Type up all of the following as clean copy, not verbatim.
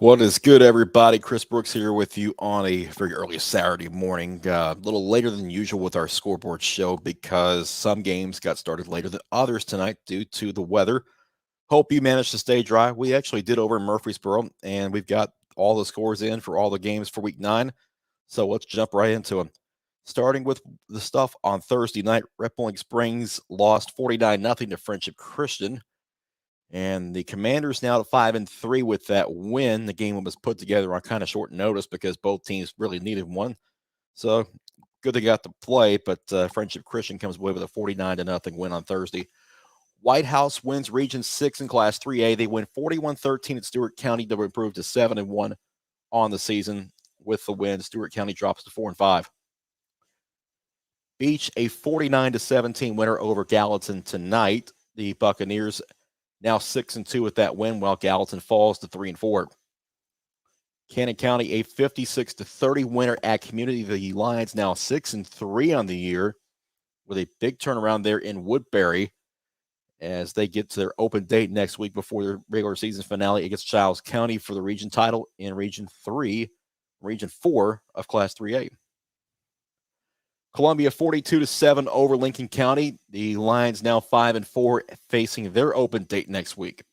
What is good, everybody? Chris Brooks here with you on a very early Saturday morning. A little later than usual with our scoreboard show because some games got started later than others tonight due to the weather. Hope you managed to stay dry. We actually did over in Murfreesboro, and we've got all the scores in for all the games for week 9. So let's jump right into them. Starting with the stuff on Thursday night, Red Bowling Springs lost 49-0 to Friendship Christian. And the Commanders now at 5-3 with that win. The game was put together on kind of short notice because both teams really needed one. So good they got to play, but Friendship Christian comes away with a 49-0 win on Thursday. White House wins Region 6 in Class 3A. They win 41-13 at Stewart County to improve to 7-1 on the season. With the win, Stewart County drops to 4-5. Beach a 49-17 winner over Gallatin tonight. The Buccaneers now 6-2 with that win, while Gallatin falls to 3-4. Cannon County a 56-30 winner at Community. The Lions now 6-3 on the year, with a big turnaround there in Woodbury as they get to their open date next week before their regular season finale against Giles County for the region title in Region 4 of Class 3A. Columbia 42-7 over Lincoln County. The Lions now 5-4, facing their open date next week.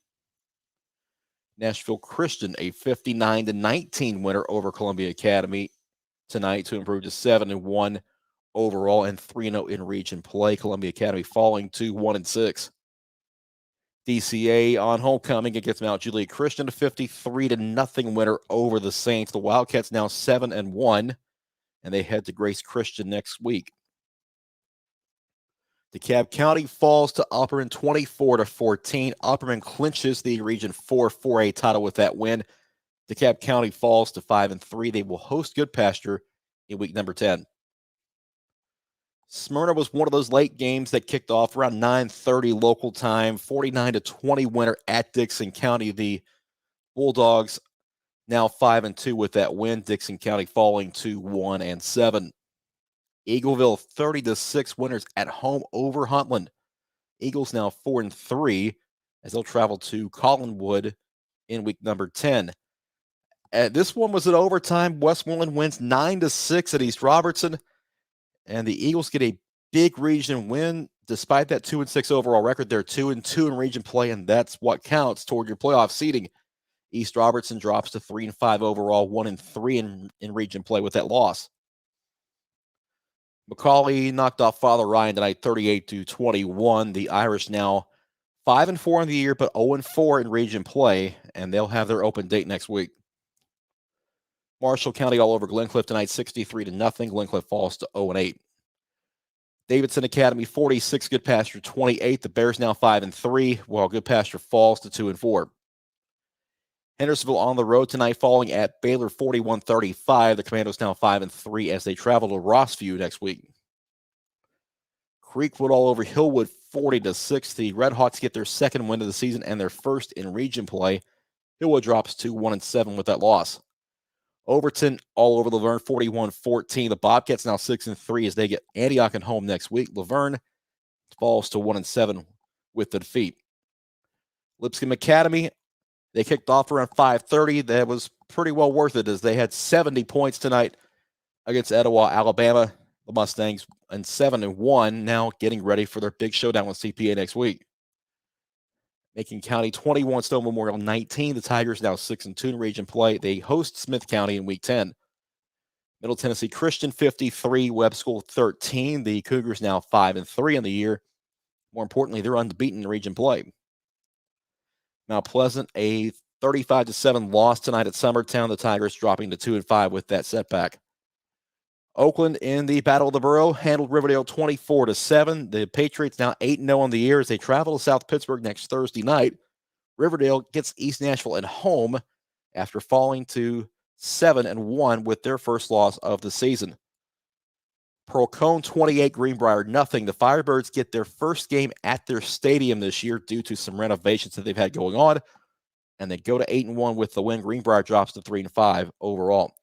Nashville Christian a 59-19 winner over Columbia Academy tonight to improve to 7-1 overall and 3-0 in region play. Columbia Academy falling to 1-6. DCA on homecoming against Mount Juliet Christian, a 53-0 winner over the Saints. The Wildcats now 7-1. And they head to Grace Christian next week. DeKalb County falls to Upperman 24-14. Upperman clinches the Region 4 4A title with that win. DeKalb County falls to 5-3. They will host Goodpasture in week number 10. Smyrna was one of those late games that kicked off around 9:30 local time. 49-20 winner at Dickson County. The Bulldogs now 5-2 with that win. Dickson County falling to 1-7. Eagleville 30-6 winners at home over Huntland. Eagles now 4-3 as they'll travel to Collinwood in week number 10. This one was at overtime. Westmoreland wins 9-6 at East Robertson, and the Eagles get a big region win. Despite that 2-6 overall record, they're 2-2 in region play, and that's what counts toward your playoff seeding. East Robertson drops to 3-5 overall, 1-3 in region play with that loss. McCallie knocked off Father Ryan tonight, 38-21. The Irish now 5-4 in the year, but 0-4 in region play, and they'll have their open date next week. Marshall County all over Glencliff tonight, 63-0. Glencliff falls to 0-8. Davidson Academy 46, Goodpasture 28. The Bears now 5-3, while Goodpasture falls to 2-4. Hendersonville on the road tonight, falling at Baylor 41-35. The Commandos now 5-3 as they travel to Rossview next week. Creekwood all over Hillwood 40-6. The Redhawks get their second win of the season and their first in region play. Hillwood drops to 1-7 with that loss. Overton all over Laverne 41-14. The Bobcats now 6-3 as they get Antioch at home next week. Laverne falls to 1-7 with the defeat. Lipscomb Academy, they kicked off around 5:30. That was pretty well worth it as they had 70 points tonight against Etowah, Alabama. The Mustangs and 7-1, now getting ready for their big showdown with CPA next week. Macon County 21, Stone Memorial 19. The Tigers now 6-2 in region play. They host Smith County in week 10. Middle Tennessee Christian 53, Webb School 13. The Cougars now 5-3 in the year. More importantly, they're unbeaten in region play. Mount Pleasant, a 35-7 loss tonight at Summertown. The Tigers dropping to 2-5 with that setback. Oakland in the Battle of the Borough handled Riverdale 24-7. The Patriots now 8-0 on the year as they travel to South Pittsburgh next Thursday night. Riverdale gets East Nashville at home after falling to 7-1 with their first loss of the season. Pearl-cohn 28, Greenbrier nothing. The Firebirds get their first game at their stadium this year due to some renovations that they've had going on, and they go to 8-1 with the win. Greenbrier drops to 3-5 overall.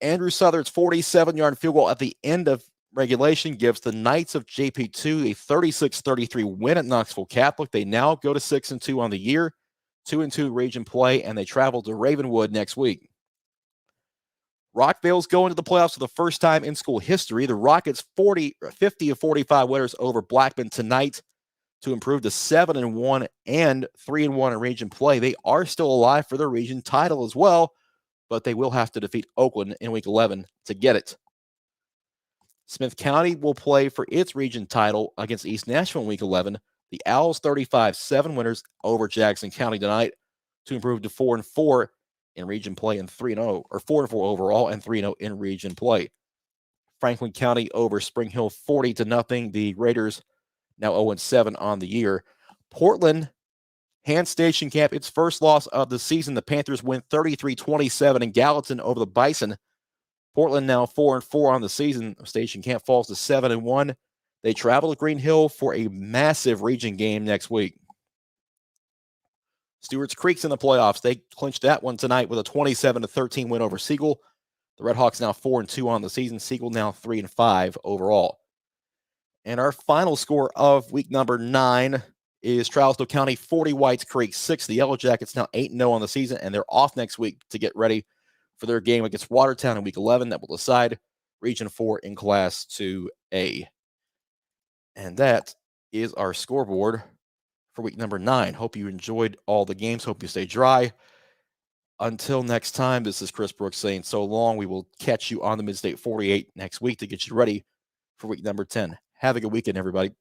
Andrew Southard's 47-yard field goal at the end of regulation gives the Knights of JP2 a 36-33 win at Knoxville Catholic. They now go to 6-2 on the year. 2-2 region play, and they travel to Ravenwood next week. Rockvale's going to the playoffs for the first time in school history. The Rockets 50-45 winners over Blackman tonight to improve to 7-1 and 3-1 in region play. They are still alive for their region title as well, but they will have to defeat Oakland in week 11 to get it. Smith County will play for its region title against East Nashville in week 11. The Owls 35-7 winners over Jackson County tonight to improve to 4-4 in region play and 3-0, or 4-4 overall and 3-0 in region play. Franklin County over Spring Hill 40-0. The Raiders now 0-7 on the year. Portland, Hand Station Camp, its first loss of the season. The Panthers win 33-27 in Gallatin over the Bison. Portland now 4-4 on the season. Station Camp falls to 7-1. They travel to Green Hill for a massive region game next week. Stewart's Creek's in the playoffs. They clinched that one tonight with a 27-13 win over Siegel. The Redhawks now 4-2 on the season. Siegel now 3-5 overall. And our final score of week number 9 is Trousdale County 40, Whites Creek 6. The Yellow Jackets now 8-0 on the season, and they're off next week to get ready for their game against Watertown in week 11 that will decide Region 4 in Class 2A. And that is our scoreboard for week number 9. Hope you enjoyed all the games. Hope you stay dry. Until next time, this is Chris Brooks saying so long. We will catch you on the Mid-State 48 next week to get you ready for week number 10. Have a good weekend, everybody.